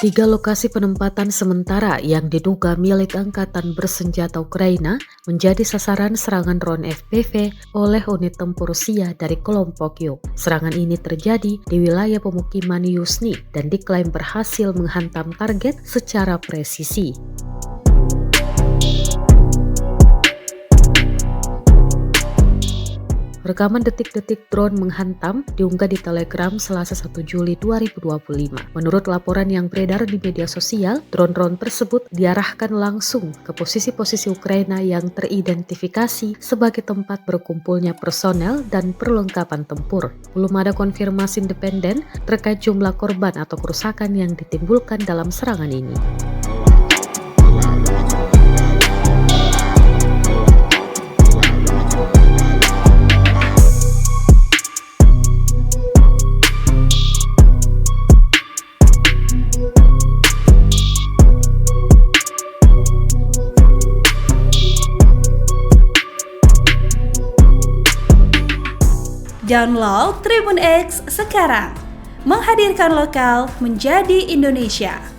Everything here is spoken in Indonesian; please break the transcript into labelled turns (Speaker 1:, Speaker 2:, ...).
Speaker 1: Tiga lokasi penempatan sementara yang diduga milik Angkatan Bersenjata Ukraina menjadi sasaran serangan drone FPV oleh unit tempur Rusia dari kelompok Yuk. Serangan ini terjadi di wilayah pemukiman Yuzhny dan diklaim berhasil menghantam target secara presisi. Rekaman detik-detik drone menghantam diunggah di Telegram Selasa 1 Juli 2025. Menurut laporan yang beredar di media sosial, drone-drone tersebut diarahkan langsung ke posisi-posisi Ukraina yang teridentifikasi sebagai tempat berkumpulnya personel dan perlengkapan tempur. Belum ada konfirmasi independen terkait jumlah korban atau kerusakan yang ditimbulkan dalam serangan ini.
Speaker 2: Download Tribun X sekarang, menghadirkan lokal menjadi Indonesia.